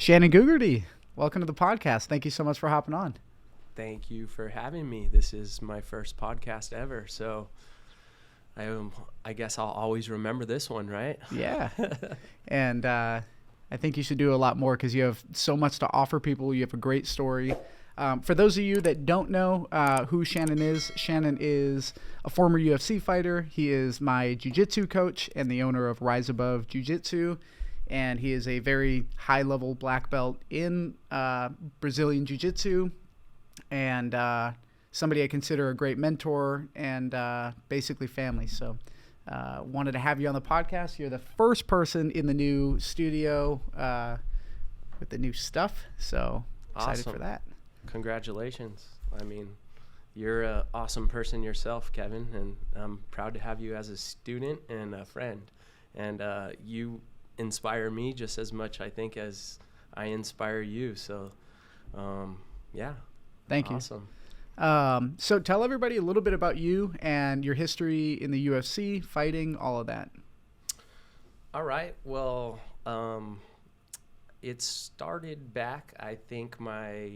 Shannon Gugerty, welcome to the podcast. Thank you so much for hopping on. Thank you for having me. This is my first podcast ever, so I guess I'll always remember this one, right? Yeah. And I think you should do a lot more because you have so much to offer people. You have a great story. For those of you that don't know who Shannon is a former UFC fighter. He is my Jiu Jitsu coach and the owner of Rise Above Jiu Jitsu. And he is a very high-level black belt in Brazilian Jiu Jitsu. And somebody I consider a great mentor and basically family. So wanted to have you on the podcast. You're the first person in the new studio with the new stuff. So excited Awesome. for that. Congratulations. I mean, you're an awesome person yourself, Kevin, and I'm proud to have you as a student and a friend. And you inspire me just as much, I think, as I inspire you. So, yeah. Thank you. Awesome. So tell everybody a little bit about you and your history in the UFC, fighting, all of that. All right. Well, it started back, I think, my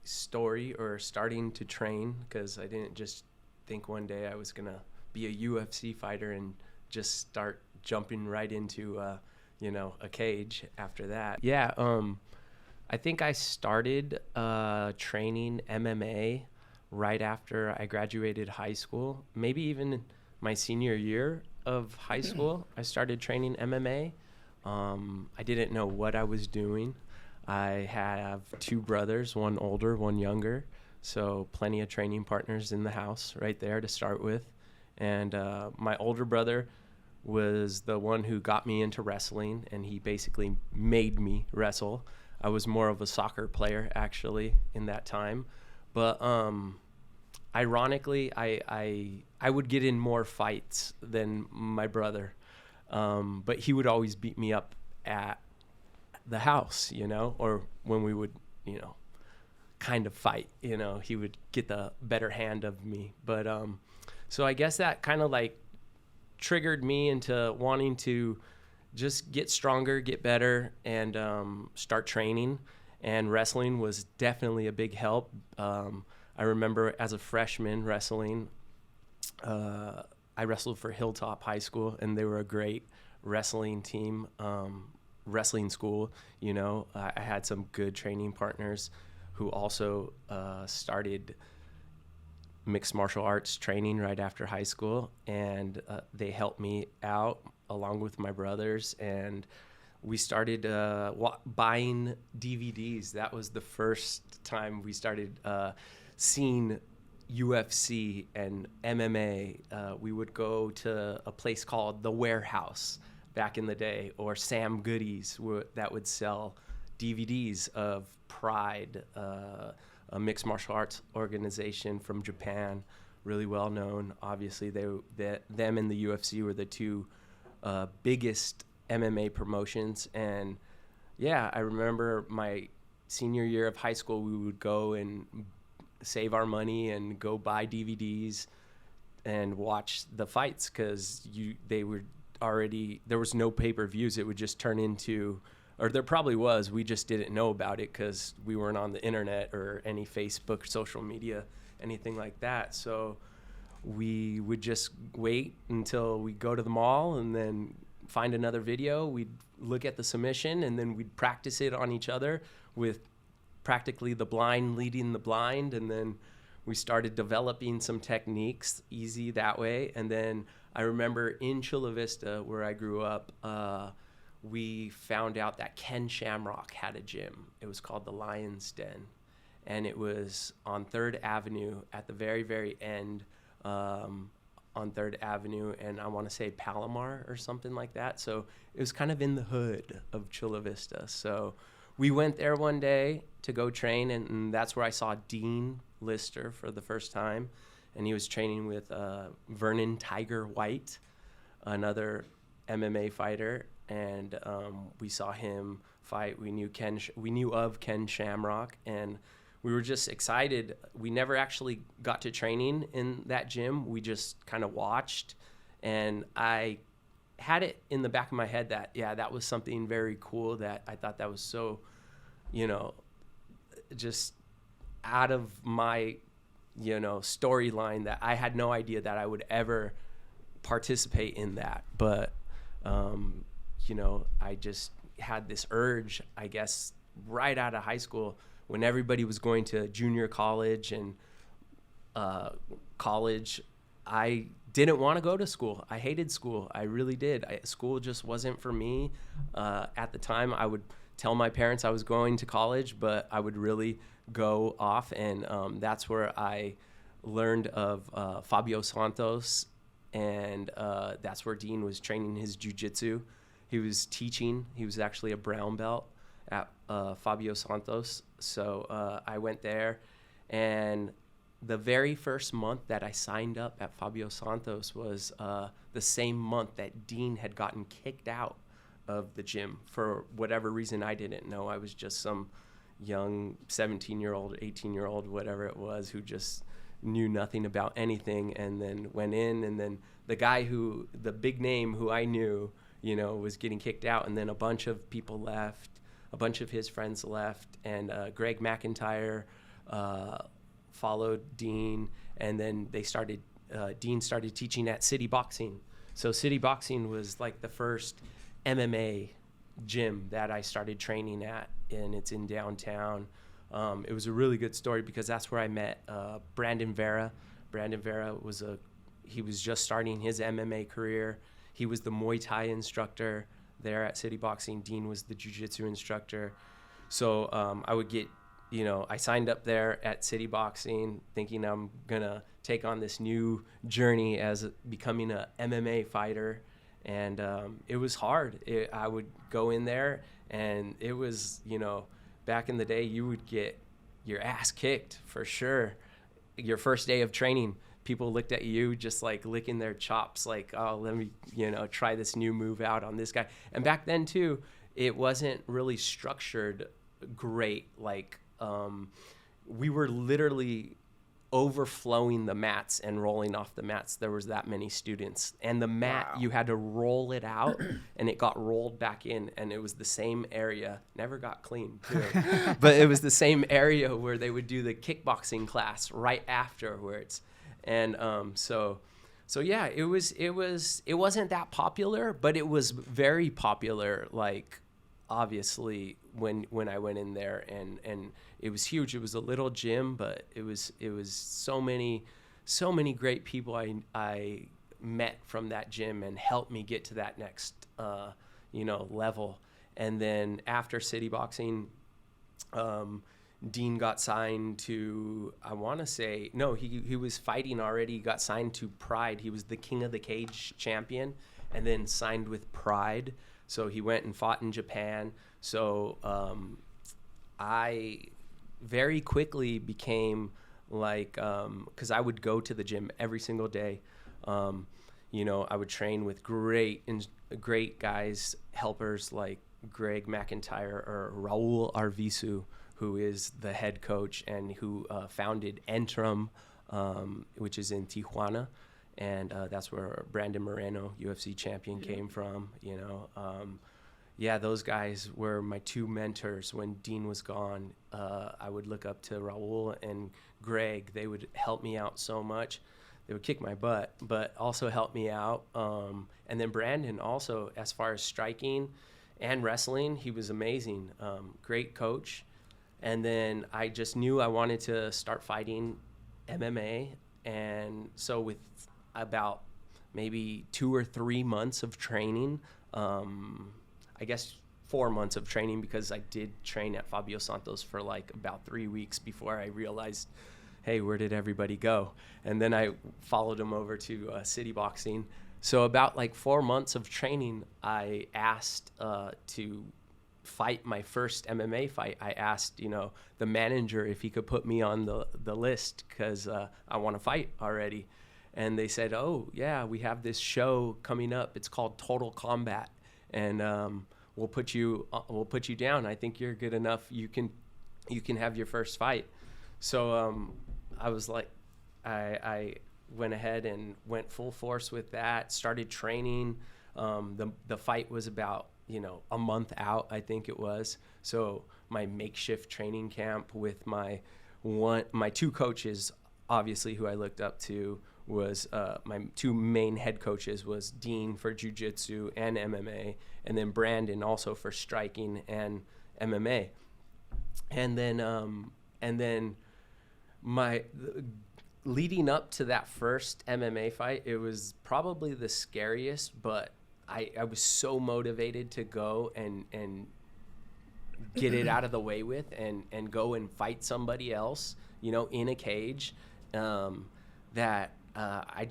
story or starting to train, because I didn't just think one day I was going to be a UFC fighter and just start jumping right into, a cage after that. Yeah. I think I started training MMA right after I graduated high school. Maybe even my senior year of high school, I started training MMA. I didn't know what I was doing. I have two brothers, one older, one younger, so plenty of training partners in the house right there to start with. And my older brother was the one who got me into wrestling, and he basically made me wrestle. I was more of a soccer player, actually, in that time. But ironically, I would get in more fights than my brother. But he would always beat me up at the house, or when we would, kind of fight, he would get the better hand of me. But so I guess that kind of like triggered me into wanting to just get stronger, get better, and start training. And wrestling was definitely a big help. I remember as a freshman wrestling, I wrestled for Hilltop High School, and they were a great wrestling team, wrestling school. I had some good training partners who also started mixed martial arts training right after high school, and they helped me out along with my brothers, and we started buying DVDs. That was the first time we started seeing UFC and MMA. We would go to a place called The Warehouse back in the day, or Sam Goody's, that would sell DVDs of Pride, a mixed martial arts organization from Japan, really well known. Obviously, them and the UFC were the two biggest MMA promotions. And yeah, I remember my senior year of high school, we would go and save our money and go buy DVDs and watch the fights, because there was no pay-per-views. It would just turn into, or there probably was, we just didn't know about it because we weren't on the internet or any Facebook, social media, anything like that. So we would just wait until we go to the mall and then find another video. We'd look at the submission, and then we'd practice it on each other with practically the blind leading the blind. And then we started developing some techniques easy that way. And then I remember in Chula Vista, where I grew up, we found out that Ken Shamrock had a gym. It was called the Lion's Den, and it was on 3rd Avenue at the very, very end, on 3rd Avenue, and I want to say Palomar or something like that. So it was kind of in the hood of Chula Vista. So we went there one day to go train, and that's where I saw Dean Lister for the first time, and he was training with Vernon Tiger White, another MMA fighter, and we saw him fight. We knew of Ken Shamrock, and we were just excited. We never actually got to training in that gym. We just kind of watched, and I had it in the back of my head that, yeah, that was something very cool, that I thought that was so you know, just out of my, you know, storyline that I had no idea that I would ever participate in that. But, you know, I just had this urge, I guess, right out of high school when everybody was going to junior college and college. I didn't want to go to school. I hated school. I really did. School just wasn't for me. At the time, I would tell my parents I was going to college, but I would really go off. And that's where I learned of Fabio Santos. And that's where Dean was training his Jiu Jitsu. He was teaching. He was actually a brown belt at Fabio Santos. So I went there, and the very first month that I signed up at Fabio Santos was the same month that Dean had gotten kicked out of the gym for whatever reason I didn't know. I was just some young 17-year-old, 18-year-old, whatever it was, who just knew nothing about anything, and then went in, and then the big name who I knew, you know, was getting kicked out, and then a bunch of people left, a bunch of his friends left, and Greg McIntyre followed Dean, and then Dean started teaching at City Boxing. So City Boxing was like the first MMA gym that I started training at, and it's in downtown. It was a really good story because that's where I met Brandon Vera. Brandon Vera he was just starting his MMA career. He was the Muay Thai instructor there at City Boxing. Dean was the Jiu Jitsu instructor. So I would get, you know, I signed up there at City Boxing thinking I'm going to take on this new journey as becoming a MMA fighter. And it was hard. I would go in there, and it was, you know, back in the day, you would get your ass kicked for sure. Your first day of training, people looked at you just like licking their chops, like, oh, let me, you know, try this new move out on this guy. And back then too, it wasn't really structured great. Like we were literally overflowing the mats and rolling off the mats. There was that many students, and the mat, Wow. you had to roll it out and it got rolled back in, and it was the same area, never got cleaned too. But it was the same area where they would do the kickboxing class right afterwards. And so yeah, it wasn't that popular, but it was very popular, like obviously when I went in there, and it was huge. It was a little gym, but it was so many great people I met from that gym and helped me get to that next level. And then after City Boxing, Dean got signed to, I want to say, no, he was fighting already. He got signed to Pride. He was the King of the Cage champion, and then signed with Pride. So he went and fought in Japan. So I very quickly became like, because I would go to the gym every single day. I would train with great guys, helpers like Greg McIntyre or Raul Arvizu, who is the head coach and who founded Entrum, which is in Tijuana. And that's where Brandon Moreno, UFC champion, came from. Those guys were my two mentors when Dean was gone. I would look up to Raul and Greg. They would help me out so much. They would kick my butt, but also help me out. And then Brandon also, as far as striking and wrestling, he was amazing. Great coach. And then I just knew I wanted to start fighting MMA. And so with about maybe 2 or 3 months of training, I guess 4 months of training, because I did train at Fabio Santos for like about 3 weeks before I realized, hey, where did everybody go? And then I followed him over to City Boxing. So about like 4 months of training, I asked to fight my first MMA fight. I asked, the manager if he could put me on the list, because I want to fight already. And they said, oh yeah, we have this show coming up. It's called Total Combat, and we'll put you down. I think you're good enough. You can have your first fight. So I was like, I went ahead and went full force with that. Started training. The fight was about a month out, I think it was. So my makeshift training camp with my two coaches, obviously, who I looked up to, was my two main head coaches was Dean for Jiu Jitsu and MMA, and then Brandon also for striking and MMA. And then leading up to that first MMA fight, it was probably the scariest, but I was so motivated to go and get it out of the way with and go and fight somebody else, in a cage, that I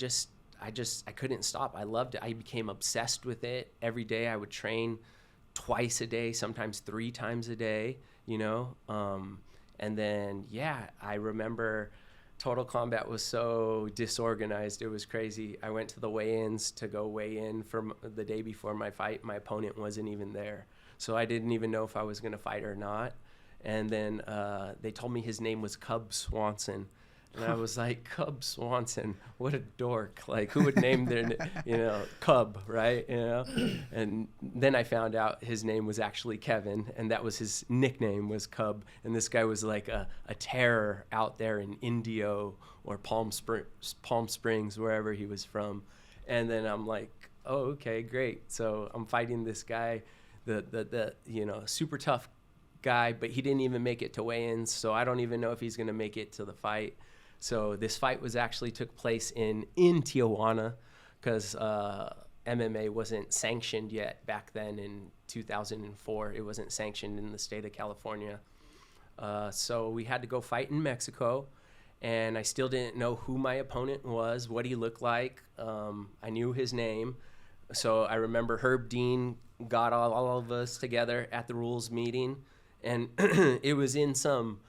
couldn't stop. I loved it. I became obsessed with it. Every day I would train twice a day, sometimes 3 times a day, and then, I remember Total Combat was so disorganized. It was crazy. I went to the weigh-ins to go weigh in for the day before my fight. My opponent wasn't even there. So I didn't even know if I was going to fight or not. And then they told me his name was Cub Swanson. And I was like, Cub Swanson, what a dork. Like, who would name their, Cub, right? And then I found out his name was actually Kevin, and that was his nickname, was Cub. And this guy was like a terror out there in Indio or Palm Springs, wherever he was from. And then I'm like, oh, okay, great. So I'm fighting this guy, the super tough guy, but he didn't even make it to weigh-ins, so I don't even know if he's going to make it to the fight. So this fight took place in Tijuana, because MMA wasn't sanctioned yet back then in 2004. It wasn't sanctioned in the state of California. So we had to go fight in Mexico, and I still didn't know who my opponent was, what he looked like. I knew his name. So I remember Herb Dean got all of us together at the rules meeting, and it was in some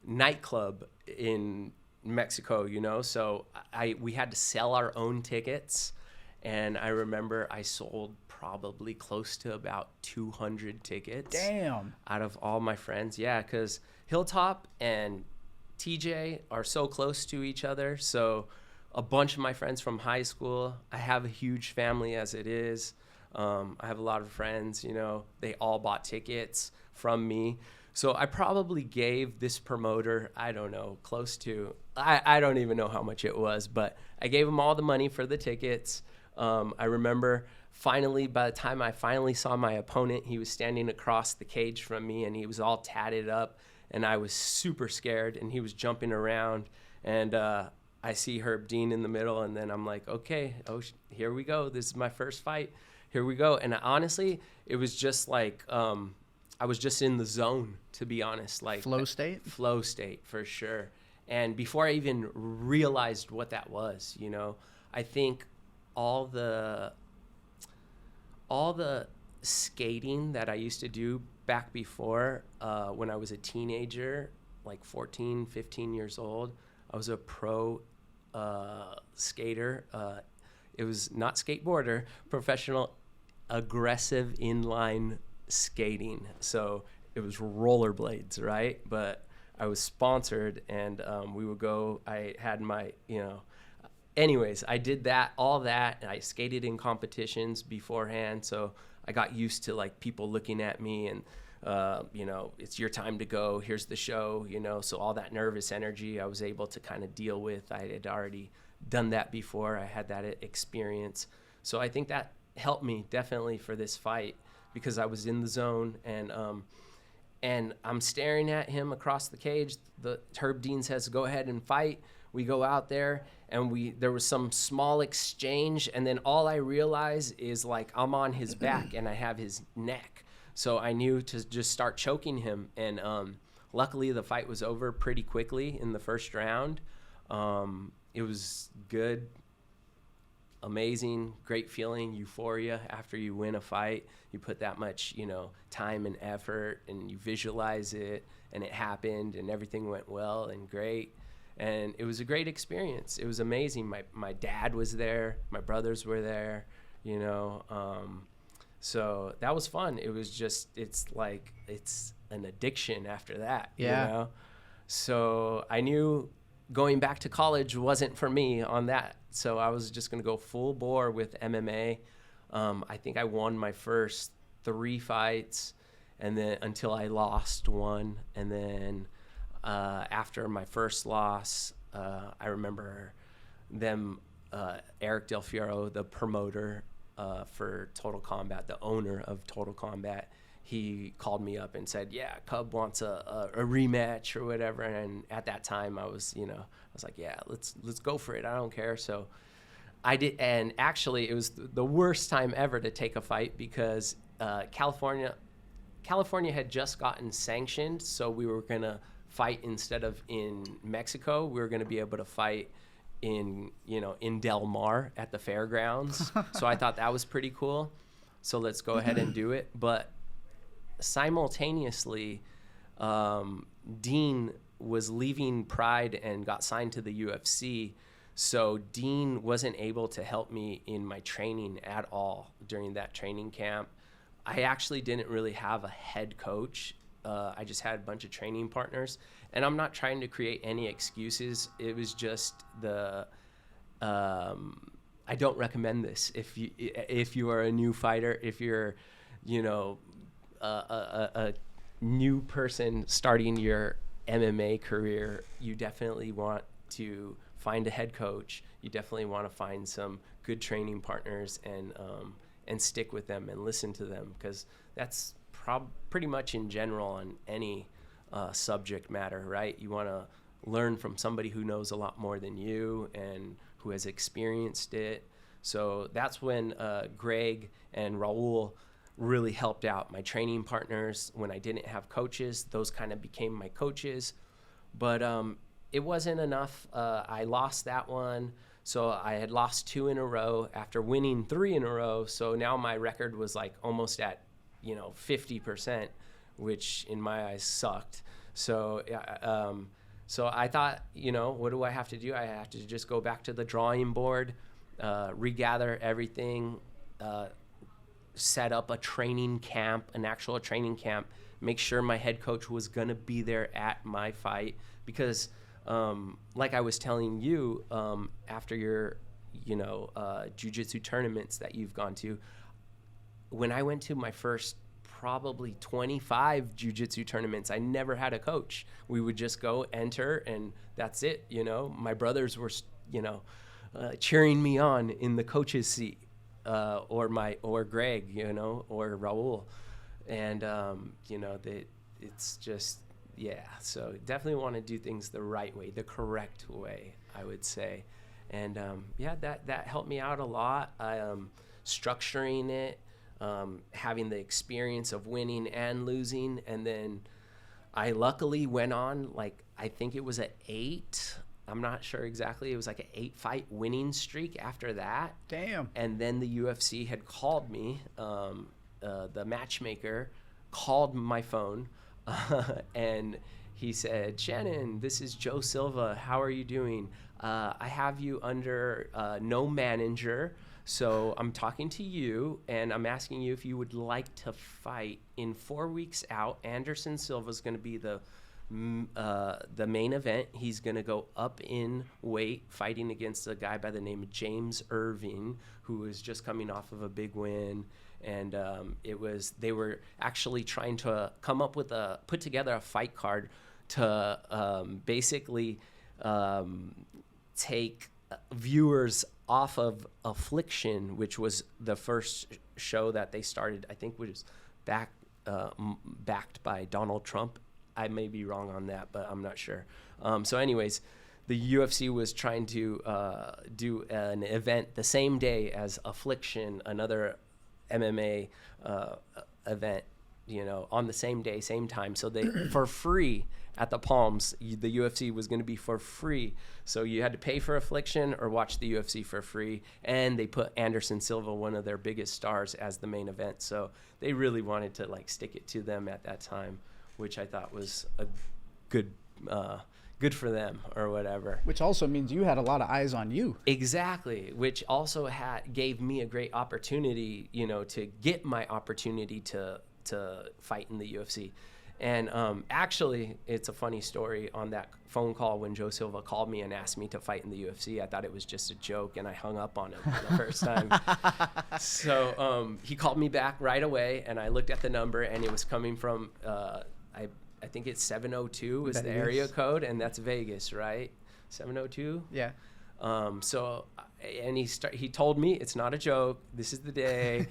nightclub in Mexico, so we had to sell our own tickets, and I remember I sold probably close to about 200 tickets. Damn. Out of all my friends. Yeah, because Hilltop and TJ are so close to each other, so a bunch of my friends from high school, I have a huge family as it is. I have a lot of friends, they all bought tickets from me. So I probably gave this promoter, I don't know, close to, I don't even know how much it was, but I gave him all the money for the tickets. I remember finally, by the time I finally saw my opponent, he was standing across the cage from me, and he was all tatted up, and I was super scared, and he was jumping around, and I see Herb Dean in the middle, and then I'm like, okay, here we go. This is my first fight. Here we go. And honestly, it was just like, I was just in the zone, to be honest. Like flow state? Flow state, for sure. And before I even realized what that was, I think all the skating that I used to do back before, when I was a teenager, like 14, 15 years old, I was a pro skater. It was not skateboarder, professional aggressive inline skating. So it was rollerblades, right? But I was sponsored, and we would go. I had my, anyways, I did all that, and I skated in competitions beforehand. So I got used to like people looking at me and, it's your time to go. Here's the show, so all that nervous energy I was able to kind of deal with. I had already done that before. I had that experience. So I think that helped me definitely for this fight, because I was in the zone, and I'm staring at him across the cage. The Herb Dean says, go ahead and fight. We go out there, and there was some small exchange, and then all I realize is like I'm on his back and I have his neck. So I knew to just start choking him, and luckily the fight was over pretty quickly in the first round. It was good, amazing, great feeling, euphoria after you win a fight. You put that much, time and effort, and you visualize it, and it happened, and everything went well and great. And it was a great experience. It was amazing. My dad was there. My brothers were there, so that was fun. It was just, it's an addiction after that, So I knew going back to college wasn't for me on that. So I was just going to go full bore with MMA. I think I won my first 3 fights, and then until I lost one. And then after my first loss, I remember them, Eric Del Fiero, the promoter for Total Combat, the owner of Total Combat, he called me up and said, yeah, Cub wants a rematch or whatever. And at that time I was like, yeah, let's go for it. I don't care. So I did. And actually it was the worst time ever to take a fight because California had just gotten sanctioned. So we were going to fight instead of in Mexico. We were going to be able to fight in Del Mar at the fairgrounds. So I thought that was pretty cool. So let's go ahead and do it. But simultaneously, Dean was leaving Pride and got signed to the UFC. So Dean wasn't able to help me in my training at all during that training camp. I actually didn't really have a head coach. I just had a bunch of training partners, and I'm not trying to create any excuses. It was just I don't recommend this if you are a new fighter, if you're, a new person starting your MMA career. You definitely want to find a head coach. You definitely want to find some good training partners and stick with them and listen to them, because that's pretty much in general on any subject matter, right? You want to learn from somebody who knows a lot more than you and who has experienced it. So that's when Greg and Raul really helped out. My training partners, when I didn't have coaches, those kind of became my coaches. But it wasn't enough. I lost that one. So I had lost 2 in a row after winning 3 in a row. So now my record was like almost at 50%, which in my eyes sucked. So so I thought, what do I have to do? I have to just go back to the drawing board, regather everything, set up a training camp, an actual training camp, make sure my head coach was going to be there at my fight. Because like I was telling you, after your, jiu-jitsu tournaments that you've gone to, when I went to my first probably 25 jiu-jitsu tournaments, I never had a coach. We would just go enter and that's it. My brothers were, cheering me on in the coach's seat, or Greg, or Raul. And, it's just, yeah. So definitely want to do things the right way, the correct way, I would say. And, that helped me out a lot. Structuring it, having the experience of winning and losing. And then I luckily went on, I think it was 8. I'm not sure exactly. It was like an 8-fight winning streak after that. Damn. And then the UFC had called me. The matchmaker called my phone and he said, Shannon, this is Joe Silva. How are you doing? I have you under no manager. So I'm talking to you, and I'm asking you if you would like to fight in 4 weeks out. Anderson Silva's going to be the main event. He's going to go up in weight, fighting against a guy by the name of James Irving, who is just coming off of a big win. And they were actually trying to put together a fight card to basically take viewers off of Affliction, which was the first show that they started, I think was backed by Donald Trump. I may be wrong on that, but I'm not sure. So anyways, the UFC was trying to do an event the same day as Affliction, another MMA event, on the same day, same time. So they, for free at the Palms, the UFC was going to be for free. So you had to pay for Affliction or watch the UFC for free. And they put Anderson Silva, one of their biggest stars, as the main event. So they really wanted to stick it to them at that time, which I thought was a good for them or whatever. Which also means you had a lot of eyes on you. Exactly. Which also gave me a great opportunity, to get my opportunity to fight in the UFC. And actually, it's a funny story. On that phone call when Joe Silva called me and asked me to fight in the UFC, I thought it was just a joke, and I hung up on him the first time. So he called me back right away, and I looked at the number, and it was coming from, I think it's 702 is the area code, and that's Vegas, right? 702? Yeah. So, and he told me it's not a joke. This is the day,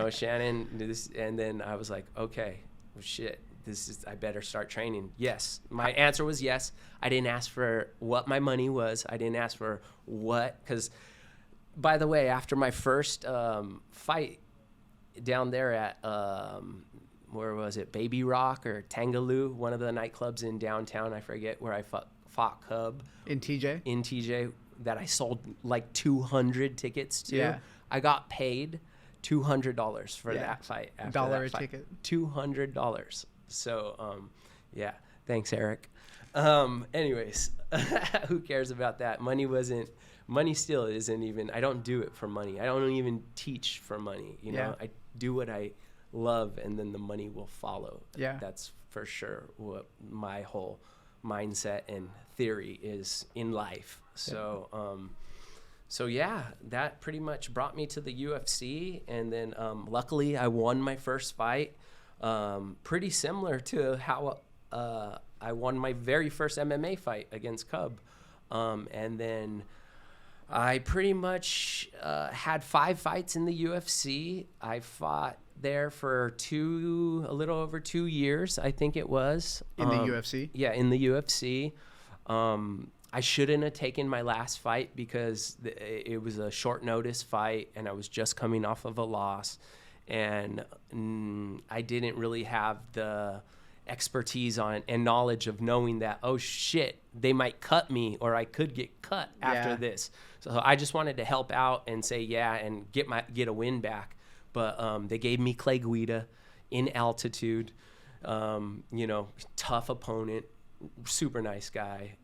Shannon. And then I was like, okay, well, shit. I better start training. Yes. My answer was yes. I didn't ask for what my money was. I didn't ask for what, because, by the way, after my first fight down there at, where was it, Baby Rock or Tangaloo, one of the nightclubs in downtown, I forget, where I fought Cub. In TJ, that I sold like 200 tickets to. Yeah. I got paid $200 for that fight. Dollar a ticket. $200. So, thanks, Eric. Anyways, who cares about that? Money still isn't even, I don't do it for money. I don't even teach for money. I do what I love, and then the money will follow. Yeah. That's for sure what my whole mindset and theory is in life. So, that pretty much brought me to the UFC. And then, luckily I won my first fight. Pretty similar to how I won my very first MMA fight against Cub. And then I pretty much had 5 fights in the UFC. I fought there for a little over 2 years, I think it was. In the UFC? Yeah, in the UFC. I shouldn't have taken my last fight because it was a short notice fight, and I was just coming off of a loss. And I didn't really have the expertise on and knowledge of knowing that, oh shit, they might cut me, or I could get cut after this. So I just wanted to help out and say and get a win back. But they gave me Clay Guida in altitude, tough opponent, super nice guy.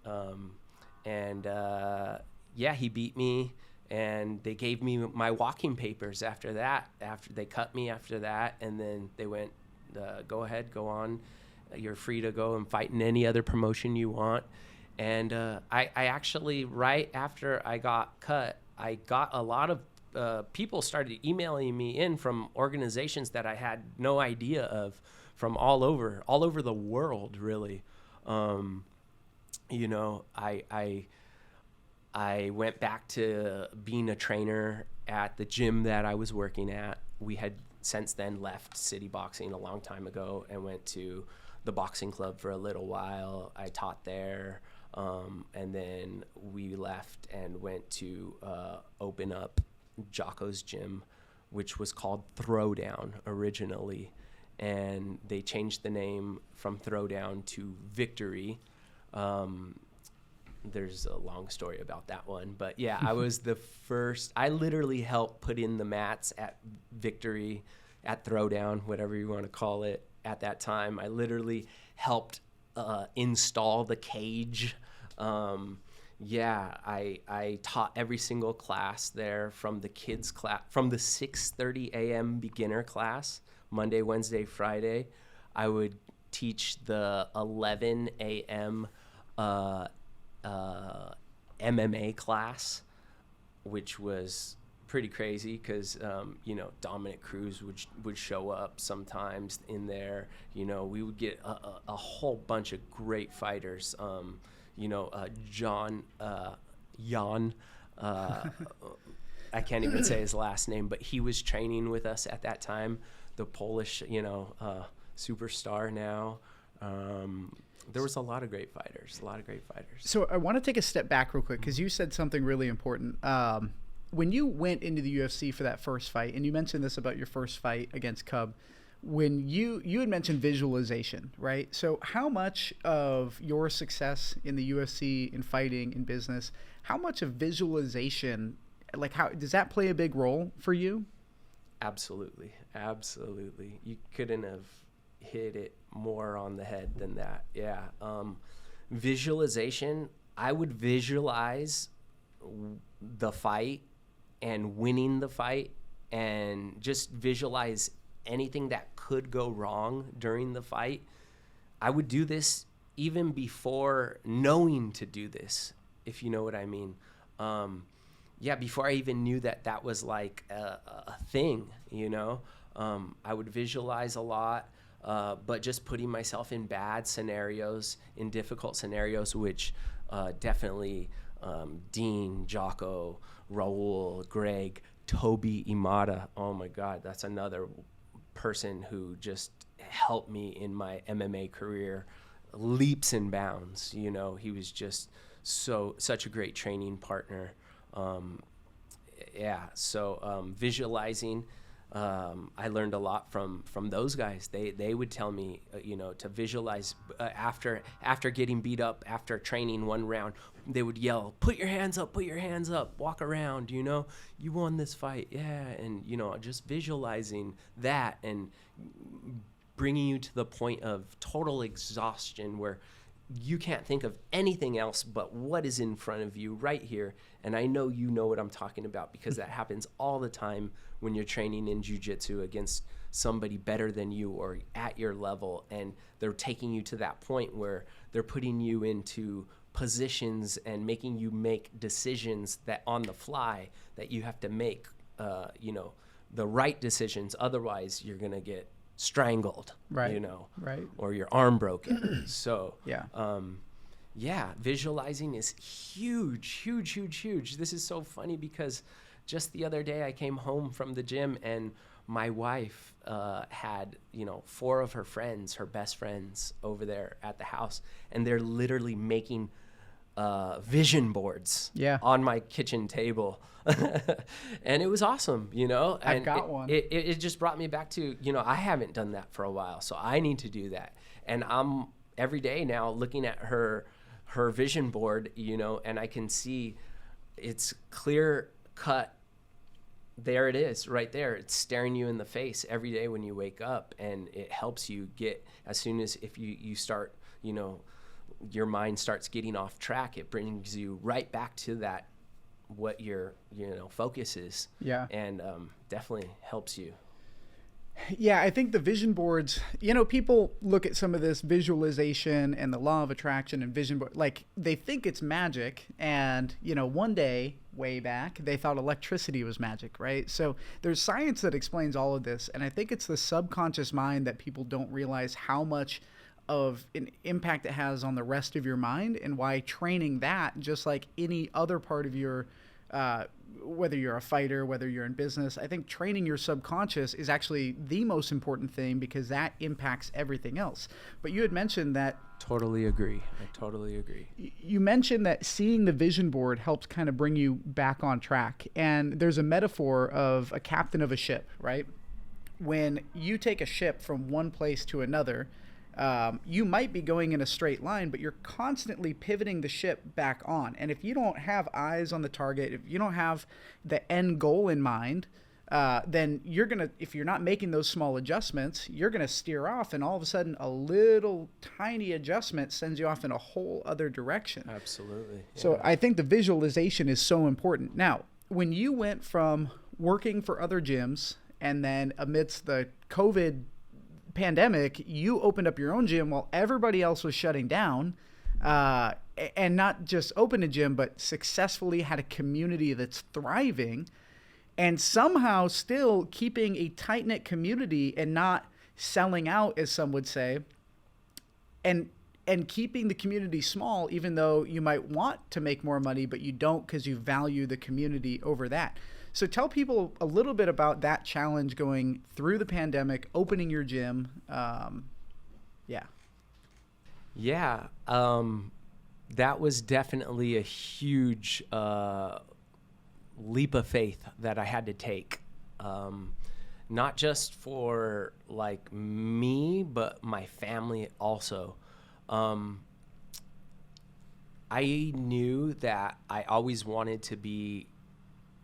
He beat me. And they gave me my walking papers after that. After they cut me after that, and then they went, go ahead, go on. You're free to go and fight in any other promotion you want. And I actually, right after I got cut, I got a lot of people started emailing me in from organizations that I had no idea of, from all over the world, really. I went back to being a trainer at the gym that I was working at. We had since then left City Boxing a long time ago and went to the boxing club for a little while. I taught there, and then we left and went to open up Jocko's gym, which was called Throwdown originally. And they changed the name from Throwdown to Victory. There's a long story about that one, but yeah, I was the first. I literally helped put in the mats at Victory, at Throwdown, whatever you want to call it. At that time, I literally helped install the cage. I taught every single class there, from the kids class, from the 6:30 a.m. beginner class, Monday, Wednesday, Friday. I would teach the 11 a.m. MMA class, which was pretty crazy because Dominic Cruz would show up sometimes in there. We would get a whole bunch of great fighters. Jan, I can't even say his last name, but he was training with us at that time. The Polish, superstar now. There was a lot of great fighters. So I want to take a step back real quick, because you said something really important. When you went into the UFC for that first fight, and you mentioned this about your first fight against Cub, when you had mentioned visualization, right? So how much of your success in the UFC, in fighting, in business, how much of visualization, like, how does that play a big role for you? Absolutely. You couldn't have hit it more on the head than that. Yeah. Visualization, I would visualize the fight and winning the fight, and just visualize anything that could go wrong during the fight. I would do this even before knowing to do this, if you know what I mean. Before I even knew that was like a thing, you know. I would visualize a lot, but just putting myself in bad scenarios, in difficult scenarios, which definitely Dean, Jocko, Raul, Greg, Toby Imada. Oh my God, that's another person who just helped me in my MMA career leaps and bounds. You know, he was just such a great training partner. Visualizing, I learned a lot from those guys. They would tell me, to visualize after getting beat up, after training one round, they would yell, put your hands up, walk around, you won this fight. Yeah. And, just visualizing that and bringing you to the point of total exhaustion where you can't think of anything else but what is in front of you right here. And I know you know what I'm talking about, because that happens all the time when you're training in jiu-jitsu against somebody better than you or at your level, and they're taking you to that point where they're putting you into positions and making you make decisions that on the fly that you have to make, the right decisions. Otherwise, you're going to get strangled, right. Or your arm broken. So, yeah. Visualizing is huge. This is so funny because just the other day I came home from the gym and my wife had, 4 of her friends, her best friends over there at the house, and they're literally making vision boards on my kitchen table. And it was awesome, I've got one. It just brought me back to, I haven't done that for a while, so I need to do that. And I'm every day now looking at her vision board, and I can see it's clear cut. There it is right there. It's staring you in the face every day when you wake up, and it helps you get, as soon as if you start, your mind starts getting off track, it brings you right back to that, what your, focus is. Yeah. And definitely helps you. Yeah, I think the vision boards, people look at some of this visualization and the law of attraction and vision board, like they think it's magic. And, one day way back, they thought electricity was magic, right? So there's science that explains all of this. And I think it's the subconscious mind that people don't realize how much of an impact it has on the rest of your mind, and why training that, just like any other part of your whether you're a fighter, whether you're in business, I think training your subconscious is actually the most important thing, because that impacts everything else. But you had mentioned that. Totally agree. I totally agree. You mentioned that seeing the vision board helps kind of bring you back on track. And there's a metaphor of a captain of a ship, right? When you take a ship from one place to another, you might be going in a straight line, but you're constantly pivoting the ship back on. And if you don't have eyes on the target, if you don't have the end goal in mind, then if you're not making those small adjustments, you're going to steer off, and all of a sudden a little tiny adjustment sends you off in a whole other direction. Absolutely. Yeah. So I think the visualization is so important. Now, when you went from working for other gyms, and then amidst the COVID pandemic, you opened up your own gym while everybody else was shutting down, and not just opened a gym, but successfully had a community that's thriving, and somehow still keeping a tight-knit community and not selling out, as some would say, and keeping the community small, even though you might want to make more money, but you don't, because you value the community over that. So tell people a little bit about that challenge going through the pandemic, opening your gym. That was definitely a huge leap of faith that I had to take. Not just for like me, but my family also. I knew that I always wanted to be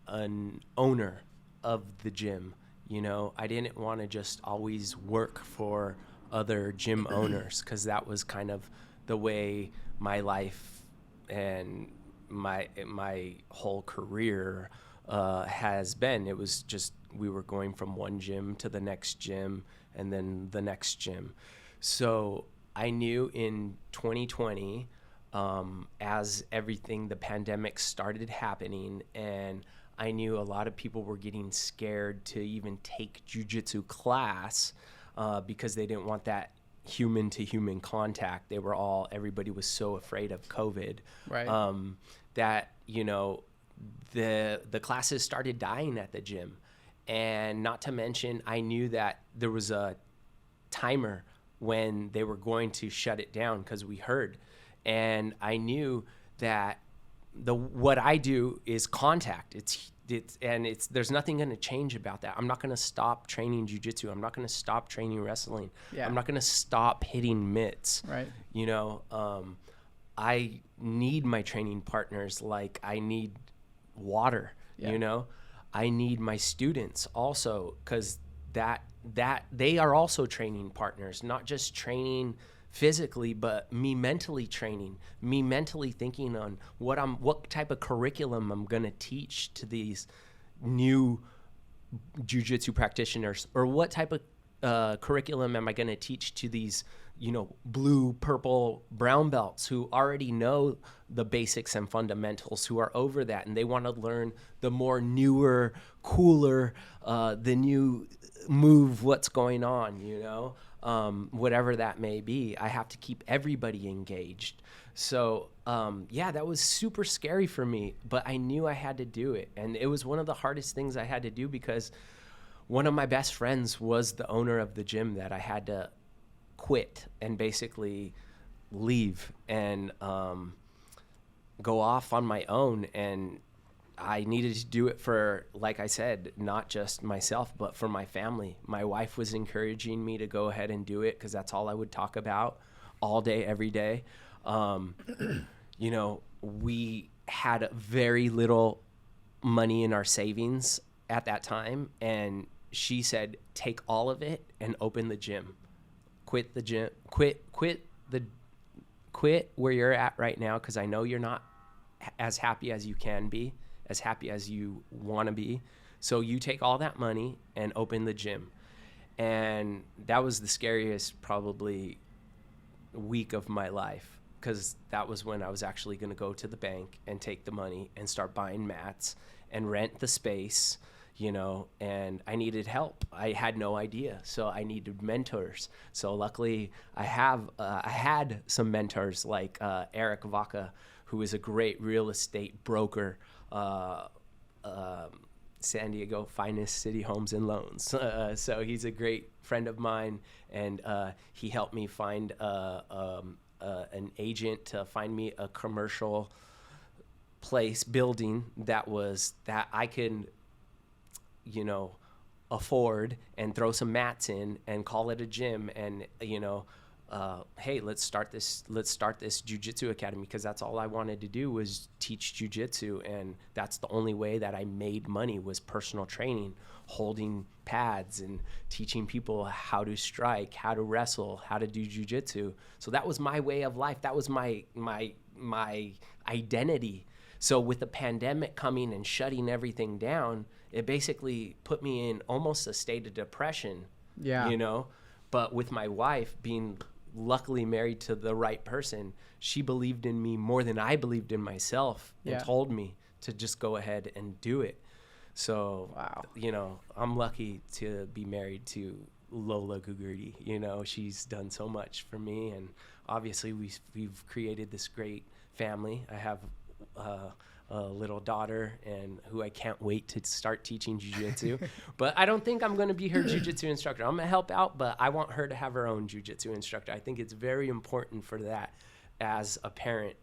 an owner of the gym. I didn't want to just always work for other gym owners, because that was kind of the way my life and my whole career has been. It was just, we were going from one gym to the next gym and then the next gym. So I knew in 2020, as the pandemic started happening, and I knew a lot of people were getting scared to even take jiu-jitsu class because they didn't want that human to human contact. Everybody was so afraid of COVID, Right. that, the classes started dying at the gym. And not to mention, I knew that there was a timer when they were going to shut it down, because we heard. And I knew that what I do is contact. There's nothing going to change about that. I'm not going to stop training jiu-jitsu. I'm not going to stop training wrestling. Yeah. I'm not going to stop hitting mitts. Right. I need my training partners like I need water. Yeah. I need my students also, because that they are also training partners, not just training physically, but me mentally training, me mentally thinking on what type of curriculum I'm going to teach to these new jiu-jitsu practitioners, or what type of curriculum am I going to teach to these, blue, purple, brown belts who already know the basics and fundamentals, who are over that, and they want to learn the more newer, cooler, the new move, what's going on, whatever that may be. I have to keep everybody engaged. So, that was super scary for me, but I knew I had to do it. And it was one of the hardest things I had to do, because one of my best friends was the owner of the gym that I had to quit and basically leave and go off on my own. And I needed to do it for, like I said, not just myself, but for my family. My wife was encouraging me to go ahead and do it, because that's all I would talk about all day, every day. We had very little money in our savings at that time. And she said, take all of it and open the gym. Quit the gym, quit where you're at right now, because I know you're not as happy as you can be, as happy as you want to be. So you take all that money and open the gym. And that was the scariest probably week of my life, because that was when I was actually going to go to the bank and take the money and start buying mats and rent the space, and I needed help. I had no idea. So I needed mentors. So luckily I had some mentors like Eric Vaca, who is a great real estate broker, San Diego finest city homes and loans. So he's a great friend of mine, and he helped me find an agent to find me a commercial building that I could, afford, and throw some mats in and call it a gym. And, hey, let's start this jiu-jitsu academy, because that's all I wanted to do was teach jiu-jitsu. And that's the only way that I made money, was personal training, holding pads and teaching people how to strike, how to wrestle, how to do jiu-jitsu. So that was my way of life. That was my identity. So with the pandemic coming and shutting everything down, it basically put me in almost a state of depression. Yeah. But with my wife being luckily married to the right person, she believed in me more than I believed in myself, and told me to just go ahead and do it. So, wow. I'm lucky to be married to Lola Gugerty. She's done so much for me, and obviously we've created this great family. I have a little daughter, and who I can't wait to start teaching jiu-jitsu. But I don't think I'm going to be her jiu-jitsu instructor. I'm going to help out, but I want her to have her own jiu-jitsu instructor. I think it's very important for that as a parent,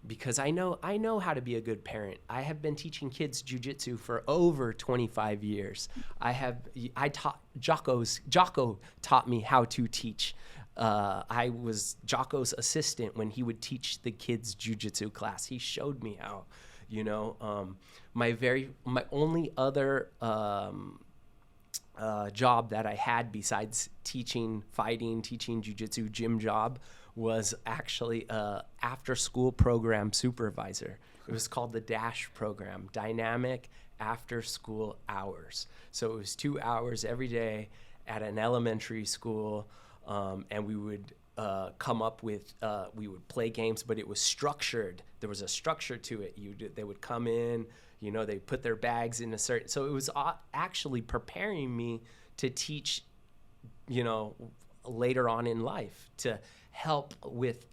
because I know how to be a good parent. I have been teaching kids jiu-jitsu for over 25 years. Jocko taught me how to teach. I was Jocko's assistant when he would teach the kids jiu-jitsu class. He showed me how, my only other job that I had besides teaching fighting, teaching jiu-jitsu, gym job, was actually after school program supervisor. It was called the DASH program, Dynamic After School Hours. So it was 2 hours every day at an elementary school. And we would come up with, we would play games, but it was structured. There was a structure to it. They would come in, you know, they put their bags in a certain, so it was actually preparing me to teach, you know, later on in life, to help with,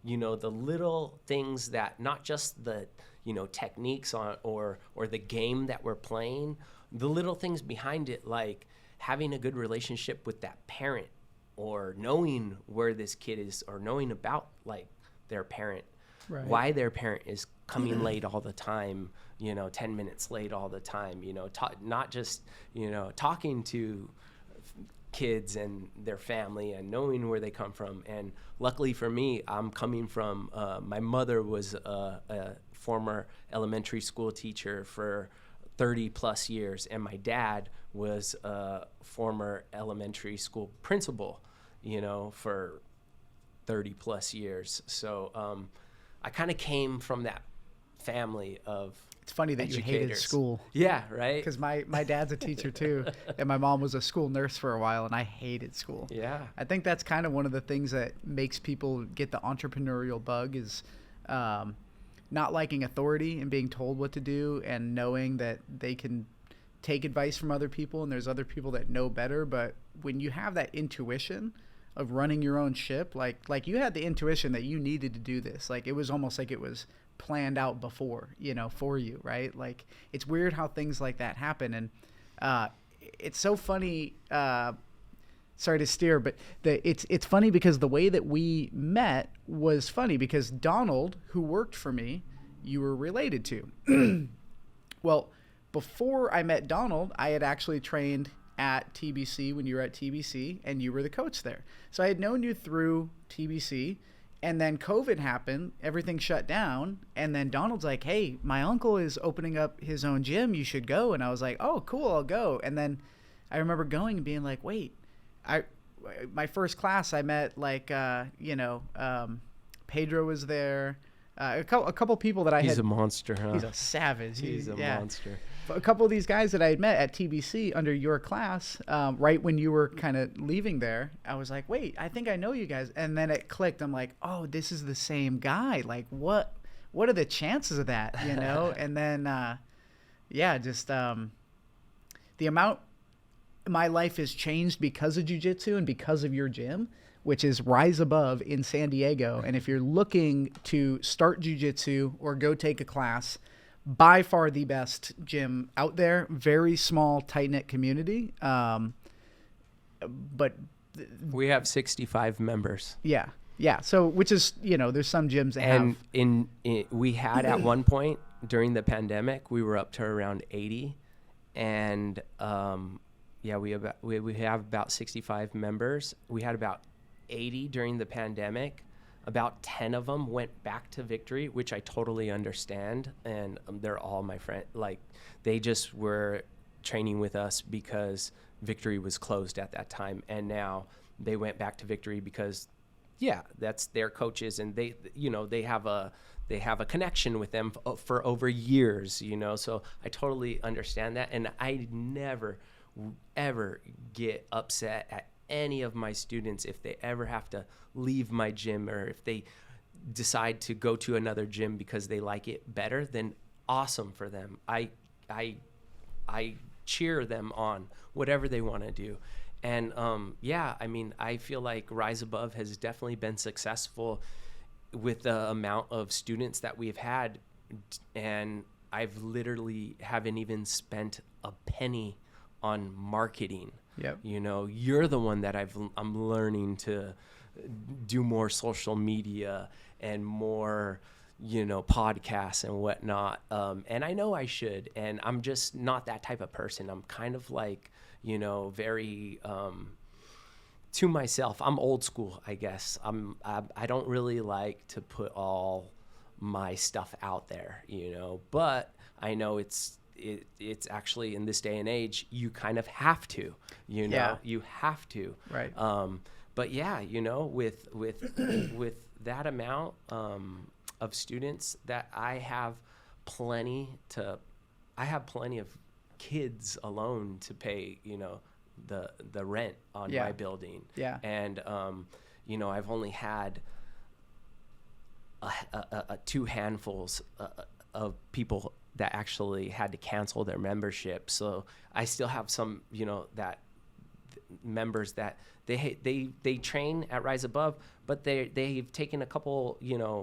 you know, the little things that, not just the, you know, techniques on, or the game that we're playing, the little things behind it, like having a good relationship with that parent, or knowing where this kid is, or knowing about like their parent, Right. why their parent is coming late all the time, you know, 10 minutes late all the time, you know, not just, you know, talking to kids and their family and knowing where they come from. And luckily for me, I'm coming from, my mother was a former elementary school teacher for 30 plus years, and my dad was a former elementary school principal, you know, for 30 plus years. So I kind of came from that family of It's funny that you hated school. Yeah, right? Because my dad's a teacher too, and my mom was a school nurse for a while, and I hated school. Yeah. I think that's kind of one of the things that makes people get the entrepreneurial bug is not liking authority and being told what to do, and knowing that they can take advice from other people and there's other people that know better. But when you have that intuition of running your own ship, like you had the intuition that you needed to do this, like it was almost like it was planned out before, you know, for you, right? Like it's weird how things like that happen. And it's so funny, sorry to steer, but it's funny because the way that we met was funny, because Donald, who worked for me, you were related to. Well, before I met Donald, I had actually trained at TBC when you were at TBC, and you were the coach there. So I had known you through TBC, and then COVID happened, everything shut down, and then Donald's like, hey, my uncle is opening up his own gym, you should go. And I was like, oh, cool, I'll go. And then I remember going and being like, wait, my first class I met like, Pedro was there. A couple people that I had. He's a monster, huh? He's a savage. He's a monster. A couple of these guys that I had met at TBC under your class, right when you were kind of leaving there, I was like, wait, I think I know you guys. And then it clicked. I'm like, oh, this is the same guy. Like, what are the chances of that, you know? And then, the amount my life has changed because of jiu-jitsu and because of your gym, which is Rise Above in San Diego. And if you're looking to start jiu-jitsu or go take a class, by far the best gym out there. Very small, tight-knit community. But we have 65 members. Yeah. So, which is, you know, there's some gyms that have. And we had at one point during the pandemic, we were up to around 80. And we have about 65 members. We had about 80 during the pandemic. About 10 of them went back to Victory, which I totally understand. And they're all my friends. Like, they just were training with us because Victory was closed at that time. And now they went back to Victory because, yeah, that's their coaches. And they, you know, they have a connection with them for over years, you know. So I totally understand that. And I never, ever get upset at any of my students if they ever have to leave my gym, or if they decide to go to another gym because they like it better, then awesome for them. I cheer them on whatever they want to do. And I mean, I feel like Rise Above has definitely been successful with the amount of students that we've had, and I've literally haven't even spent a penny on marketing. Yep. You know, you're the one that I'm learning to do more social media and more, you know, podcasts and whatnot. And I know I should, and I'm just not that type of person. I'm kind of like, you know, very to myself. I'm old school, I guess. I don't really like to put all my stuff out there, you know, but I know it's actually, in this day and age, you kind of have to, you know, you have to. Right. But yeah, you know, with that amount of students, that I have plenty of kids alone to pay, you know, the rent on my building. Yeah. And I've only had two handfuls of people that actually had to cancel their membership. So I still have some, that members that they train at Rise Above, but they've taken a couple,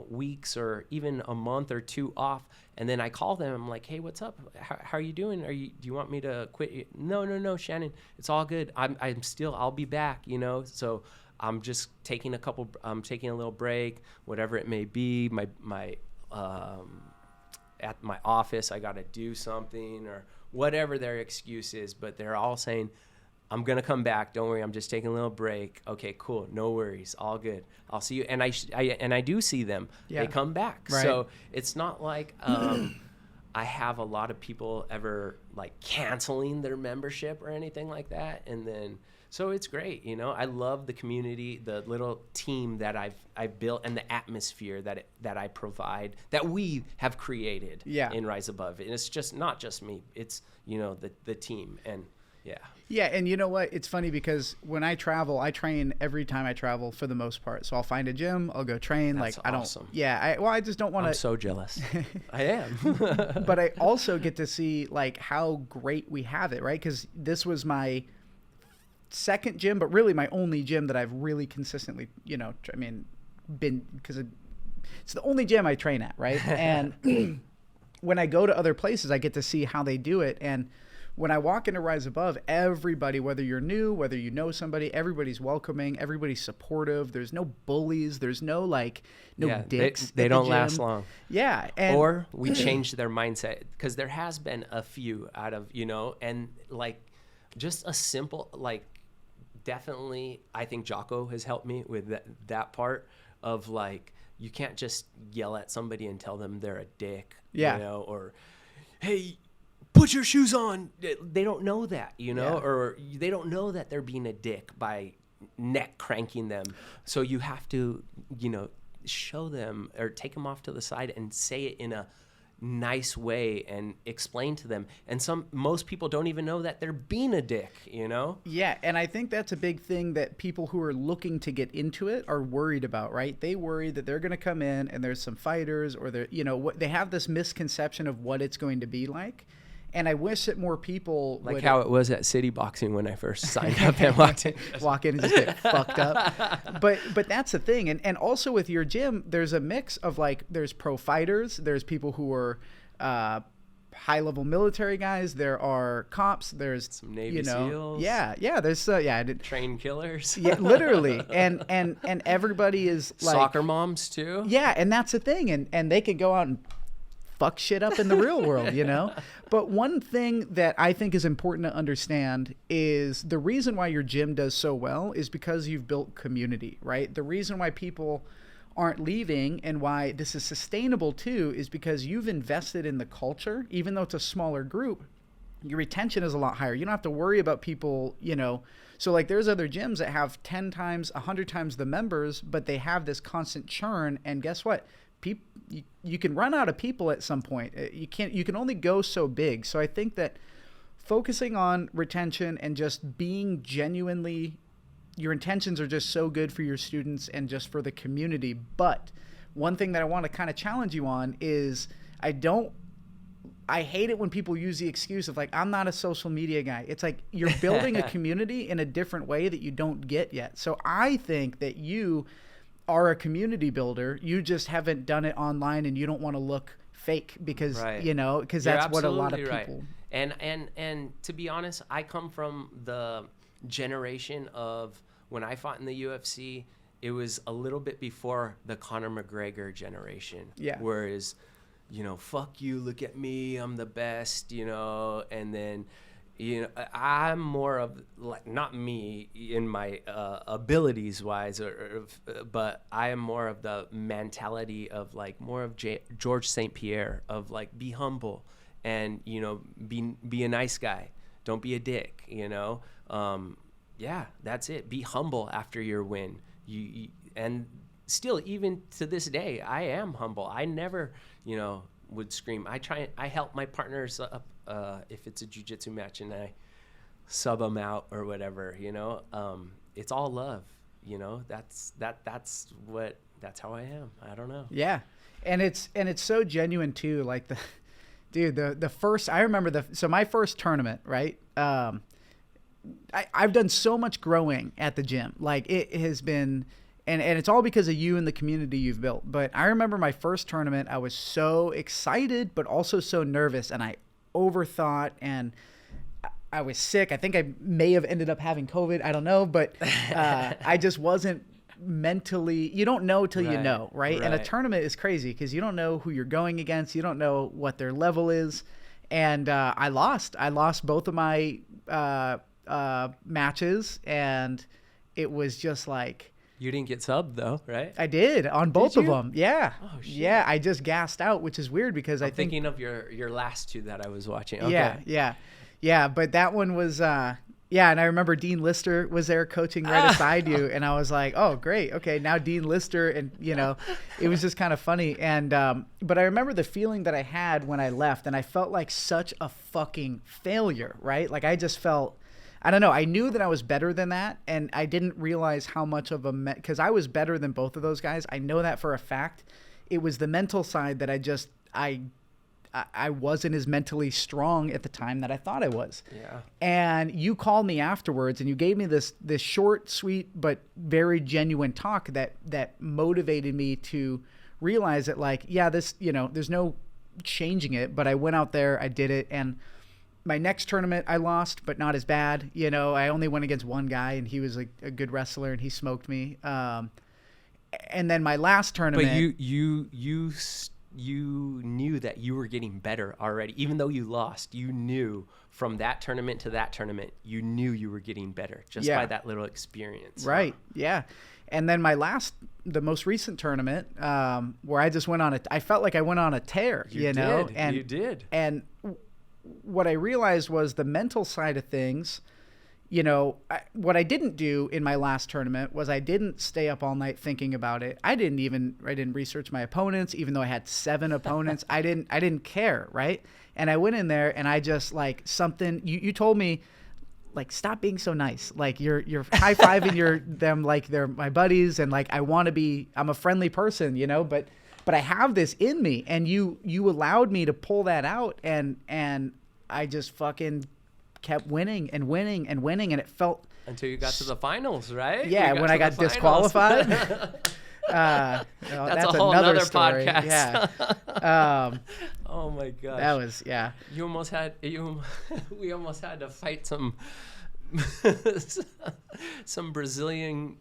weeks or even a month or two off. And then I call them. I'm like, hey, what's up? How are you doing? Do you want me to quit? No, Shannon, it's all good. I'll be back, So I'm just taking I'm taking a little break, whatever it may be. At my office, I got to do something or whatever their excuse is, but they're all saying, I'm going to come back. Don't worry. I'm just taking a little break. Okay, cool. No worries. All good. I'll see you. And I do see them. Yeah. They come back. Right. So it's not like I have a lot of people ever like canceling their membership or anything like that. And then, so it's great. I love the community, the little team that I've built, and the atmosphere that I provide, that we have created in Rise Above. And it's just not just me. It's, the team. And yeah. Yeah, and you know what? It's funny because when I travel, I train every time I travel for the most part. So I'll find a gym, I'll go train. That's I don't. Awesome. Yeah, I just don't want to. I'm so jealous. I am. But I also get to see like how great we have it, right? Because this was my second gym, but really my only gym that I've really consistently, been, because it's the only gym I train at, right? And when I go to other places, I get to see how they do it. And when I walk into Rise Above, everybody, whether you're new, whether you know somebody, everybody's welcoming, everybody's supportive. There's no bullies. There's no dicks. They don't last long. Yeah. Or we change their mindset, because there has been a few out of, and like just a simple, like, definitely, I think Jocko has helped me with that part of like, you can't just yell at somebody and tell them they're a dick, or, hey, put your shoes on. They don't know that, or they don't know that they're being a dick by neck cranking them. So you have to, show them or take them off to the side and say it in a nice way and explain to them. And most people don't even know that they're being a dick, Yeah, and I think that's a big thing that people who are looking to get into it are worried about, right? They worry that they're going to come in and there's some fighters, or they have this misconception of what it's going to be like. And I wish that more people like how it was at City Boxing when I first signed up and walked in and just get fucked up. But that's the thing. And also with your gym, there's a mix of like, there's pro fighters, there's people who are high level military guys, there are cops, there's some Navy SEALs. Yeah, there's trained killers. Yeah, literally. And everybody is like soccer moms too. Yeah, and that's the thing. And they can go out and fuck shit up in the real world, But one thing that I think is important to understand is the reason why your gym does so well is because you've built community, right? The reason why people aren't leaving and why this is sustainable too is because you've invested in the culture. Even though it's a smaller group, your retention is a lot higher. You don't have to worry about people, So like there's other gyms that have 10 times, 100 times the members, but they have this constant churn. And guess what? You can run out of people at some point. You can only go so big. So I think that focusing on retention and just being genuinely, your intentions are just so good for your students and just for the community. But one thing that I want to kind of challenge you on is I hate it when people use the excuse of like, I'm not a social media guy. It's like you're building a community in a different way that you don't get yet. So I think that you are a community builder. You just haven't done it online and you don't want to look fake because, because that's what a lot of people. Right. And to be honest, I come from the generation of when I fought in the UFC, it was a little bit before the Conor McGregor generation. Yeah. Whereas, fuck you, look at me, I'm the best, and then, I'm more of like, not me in my abilities wise, but I am more of the mentality of like more of George St. Pierre of like, be humble and, be a nice guy. Don't be a dick, that's it. Be humble after your win. And still, even to this day, I am humble. I never, would scream. I help my partners up if it's a jiu-jitsu match and I sub them out or whatever, it's all love. that's how I am. I don't know. Yeah. And it's so genuine too. Like the first, I remember so my first tournament, right? I've done so much growing at the gym. Like it has been, and it's all because of you and the community you've built. But I remember my first tournament, I was so excited, but also so nervous, and I overthought, and I was sick. I think I may have ended up having COVID. I don't know, but I just wasn't mentally, you don't know till you know, right? And a tournament is crazy because you don't know who you're going against. You don't know what their level is. And I lost both of my matches, and it was just like, you didn't get subbed though, right? I did on both of them. Yeah. Oh, shit. Yeah. I just gassed out, which is weird because I'm thinking of your last two that I was watching. Okay. Yeah. But that one was, and I remember Dean Lister was there coaching right beside you. And I was like, oh, great. Okay. Now Dean Lister. And, it was just kind of funny. And, but I remember the feeling that I had when I left, and I felt like such a fucking failure, right? Like I just felt, I don't know. I knew that I was better than that, and I didn't realize how much of because I was better than both of those guys. I know that for a fact. It was the mental side that I wasn't as mentally strong at the time that I thought I was. Yeah. And you called me afterwards, and you gave me this short, sweet, but very genuine talk that motivated me to realize that, like, yeah, this, there's no changing it. But I went out there, I did it, and my next tournament I lost, but not as bad. I only went against one guy, and he was a good wrestler, and he smoked me. And then my last tournament. But you knew that you were getting better already, even though you lost. You knew from that tournament to that tournament, you knew you were getting better just by that little experience. Right. Yeah. And then the most recent tournament, where I just went on I felt like I went on a tear. You did. And what I realized was the mental side of things. What I didn't do in my last tournament was I didn't stay up all night thinking about it. I didn't research my opponents, even though I had 7 opponents. I didn't care. Right. And I went in there, and I just, like, something, you told me, like, stop being so nice. Like you're high-fiving them like they're my buddies. And, like, I'm a friendly person, but I have this in me, and you allowed me to pull that out, and I just fucking kept winning and winning and winning, and it felt until you got to the finals, right? Yeah, when I got disqualified. That's a whole nother story. podcast. Yeah. Oh my gosh. That was we almost had to fight some Brazilian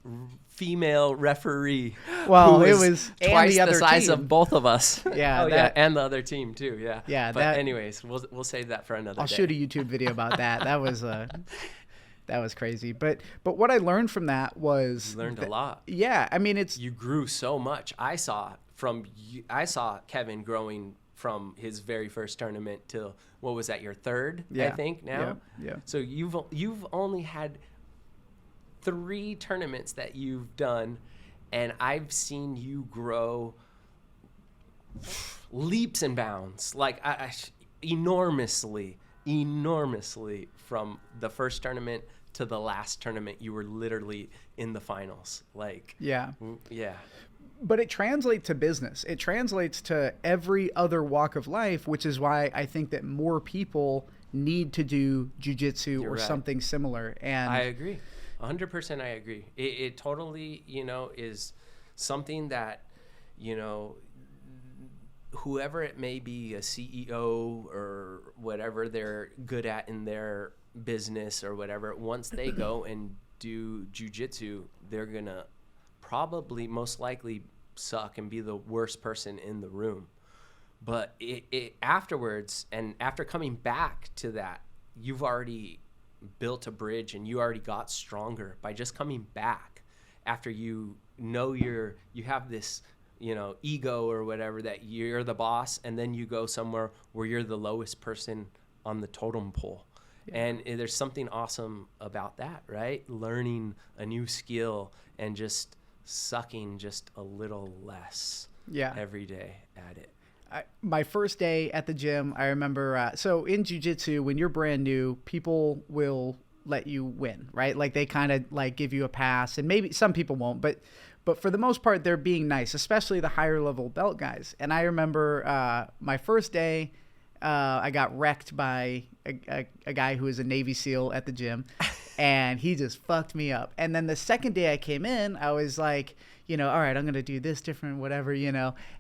female referee. Well, who it was twice the other size team. of both of us. Yeah, and the other team too. Yeah. Yeah. But anyways, we'll save that for another day. I'll shoot a YouTube video about that. That was crazy. But what I learned from that was you learned a lot. Yeah, I mean you grew so much. I saw Kevin growing from his very first tournament till what was that, your third? I think now. Yeah. So you've only had 3 tournaments that you've done, and I've seen you grow leaps and bounds, like enormously from the first tournament to the last tournament. You were literally in the finals. Yeah. But it translates to business. It translates to every other walk of life, which is why I think that more people need to do jiu-jitsu or something similar. And I agree. 100% I agree. It totally, is something that, whoever it may be, a CEO or whatever they're good at in their business or whatever, once they go and do jiu-jitsu, they're going to probably most likely suck and be the worst person in the room. But it afterwards, and after coming back to that, you've already built a bridge, and you already got stronger by just coming back after you have this ego or whatever, that you're the boss, and then you go somewhere where you're the lowest person on the totem pole. And there's something awesome about that, right? Learning a new skill and just sucking just a little less every day at it. My first day at the gym, I remember, so in jiu-jitsu, when you're brand new, people will let you win, right? Like they kind of like give you a pass, and maybe some people won't, but for the most part, they're being nice, especially the higher level belt guys. And I remember my first day, I got wrecked by a guy who was a Navy SEAL at the gym, and he just fucked me up. And then the second day I came in, I was like, all right, I'm going to do this different, whatever,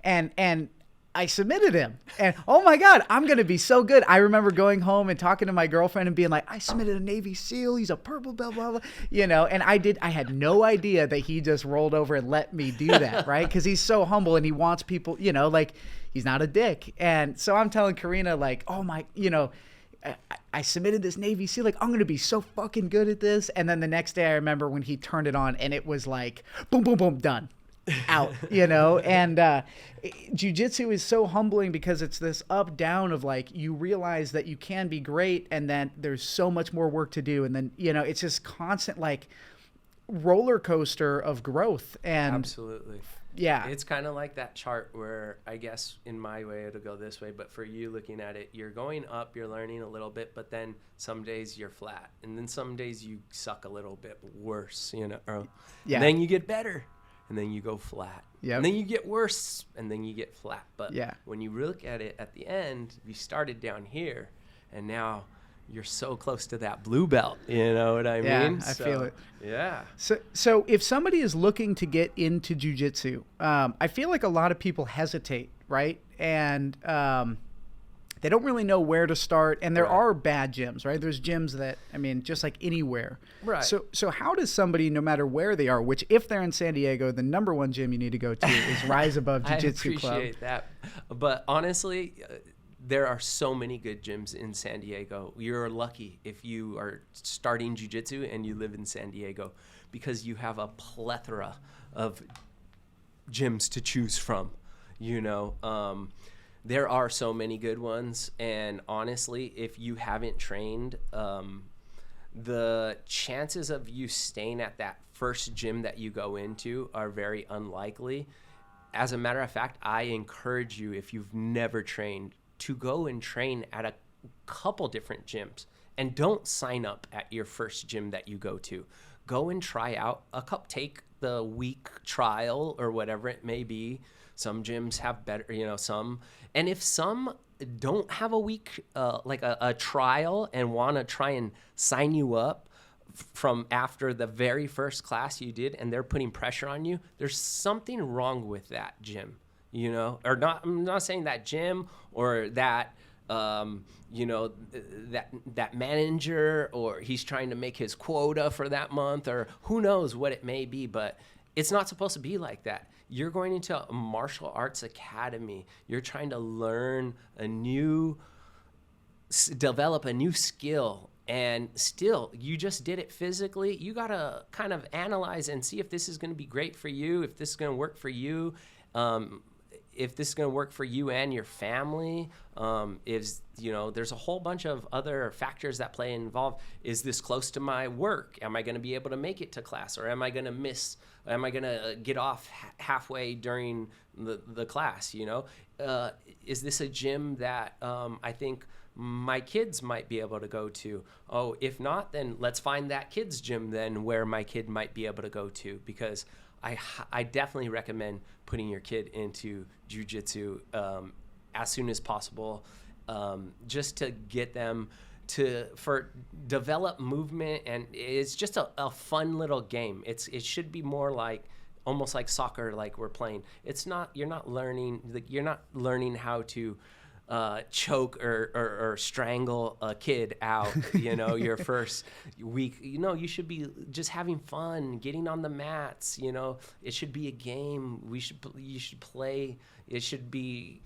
and I submitted him, and oh my God, I'm going to be so good. I remember going home and talking to my girlfriend and being like, I submitted a Navy SEAL. He's a purple belt, blah, blah, and I had no idea that he just rolled over and let me do that. Right. Cause he's so humble and he wants people, like he's not a dick. And so I'm telling Karina like, oh my, I submitted this Navy SEAL, like I'm going to be so fucking good at this. And then the next day I remember when he turned it on and it was like, boom, boom, boom, done. Out, and jiu-jitsu is so humbling because it's this up down of like you realize that you can be great and then there's so much more work to do, and then it's just constant like roller coaster of growth. And absolutely, yeah, it's kind of like that chart where I guess in my way it'll go this way, but for you looking at it, you're going up, you're learning a little bit, but then some days you're flat, and then some days you suck a little bit worse, and then you get better. And then you go flat. Yep. And then you get worse, and then you get flat. But when you look at it at the end, you started down here, and now you're so close to that blue belt. You know what I mean? I feel it. Yeah. So if somebody is looking to get into jiu-jitsu, I feel like a lot of people hesitate, right? And they don't really know where to start. And there are bad gyms, right? There's gyms that, just like anywhere. Right. So how does somebody, no matter where they are, which if they're in San Diego, the number one gym you need to go to is Rise Above Jiu-Jitsu Club. I appreciate that. But honestly, there are so many good gyms in San Diego. You're lucky if you are starting jiu-jitsu and you live in San Diego because you have a plethora of gyms to choose from, There are so many good ones, and honestly, if you haven't trained, the chances of you staying at that first gym that you go into are very unlikely. As a matter of fact, I encourage you, if you've never trained, to go and train at a couple different gyms, and don't sign up at your first gym that you go to. Go and try out take the week trial or whatever it may be. Some gyms have better, some. And if some don't have a week, like a trial, and want to try and sign you up from after the very first class you did, and they're putting pressure on you, there's something wrong with that gym, or not. I'm not saying that gym or that, that manager, or he's trying to make his quota for that month, or who knows what it may be, but it's not supposed to be like that. You're going into a martial arts academy. You're trying to learn develop a new skill. And still, you just did it physically. You got to kind of analyze and see if this is going to be great for you, if this is going to work for you, if this is going to work for you and your family. There's a whole bunch of other factors that play involved. Is this close to my work? Am I going to be able to make it to class, or am I going to miss? Am I going to get off halfway during the class? Is this a gym that I think my kids might be able to go to? Oh, if not, then let's find that kid's gym then where my kid might be able to go to, because I definitely recommend putting your kid into jiu-jitsu as soon as possible, just to get them for develop movement. And it's just a fun little game. It should be more like almost like soccer, like we're playing. You're not learning how to choke or strangle a kid out, your first week. You should be just having fun, getting on the mats. It should be a game. You should play. It should be,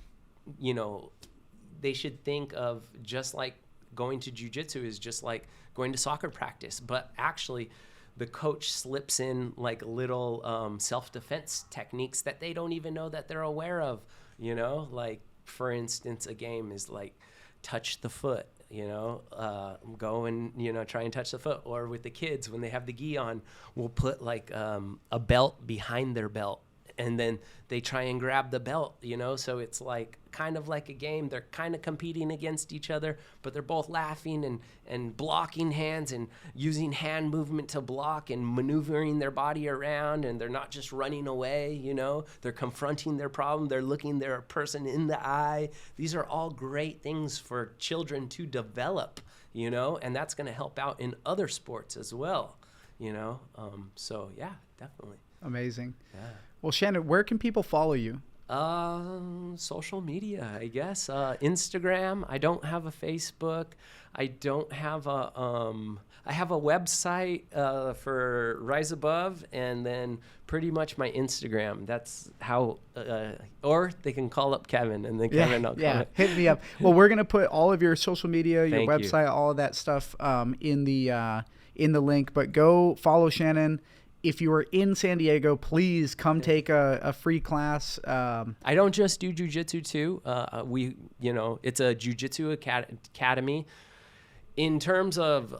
they should think of just like going to jiu-jitsu is just like going to soccer practice, but actually the coach slips in like little self-defense techniques that they don't even know that they're aware of, like, for instance, a game is like touch the foot, go and, try and touch the foot. Or with the kids, when they have the gi on, we'll put like a belt behind their belt and then they try and grab the belt, you know? So it's like kind of like a game. They're kind of competing against each other, but they're both laughing and blocking hands and using hand movement to block and maneuvering their body around, and they're not just running away, you know? They're confronting their problem. They're looking their person in the eye. These are all great things for children to develop, you know? And that's going to help out in other sports as well, you know? So yeah, definitely. Amazing. Yeah. Well, Shannon, where can people follow you? Social media, I guess. Instagram. I don't have a Facebook. I don't have a, I have a website, for Rise Above, and then pretty much my Instagram. That's how, or they can call up Kevin, and then Kevin will call it. Hit me up. Well, we're going to put all of your social media, your Thank website, all of that stuff, in the link, but go follow Shannon. If you are in San Diego, please come take a free class. I don't just do jiu-jitsu too. It's a jiu-jitsu academy. In terms of,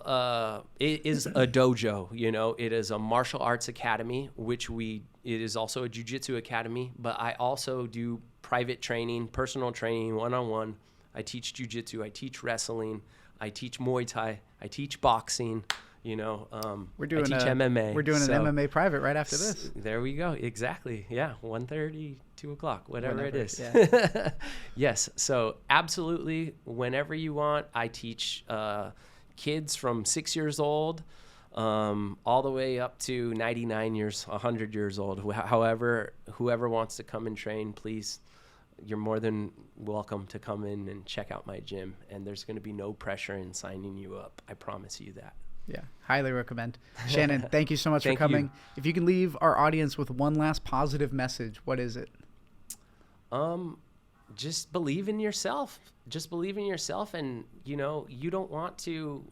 it is a dojo, you know, it is a martial arts academy, it is also a jiu-jitsu academy, but I also do private training, personal training, one-on-one. I teach jiu-jitsu, I teach wrestling, I teach Muay Thai, I teach boxing. You know, I teach MMA. We're doing an MMA private right after this. There we go. Exactly. Yeah. 1:30, 2 o'clock, whatever it is. Yeah. Yes. So absolutely. Whenever you want, I teach kids from 6 years old all the way up to 99 years, 100 years old. However, whoever wants to come and train, please, you're more than welcome to come in and check out my gym. And there's going to be no pressure in signing you up. I promise you that. Yeah, highly recommend. Shannon, thank you so much for coming. You. If you can leave our audience with one last positive message, what is it? Just believe in yourself. Just believe in yourself, and you know, you don't want to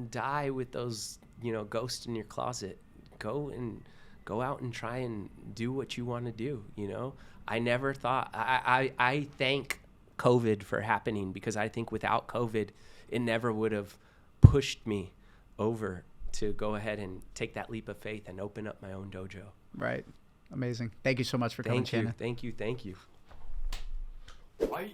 die with those, you know, ghosts in your closet. Go out and try and do what you want to do, you know? I never thought I thank COVID for happening, because I think without COVID, it never would have pushed me over to go ahead and take that leap of faith and open up my own dojo. Right. Amazing. Thank you so much for coming, Shannon. Thank you. Fight.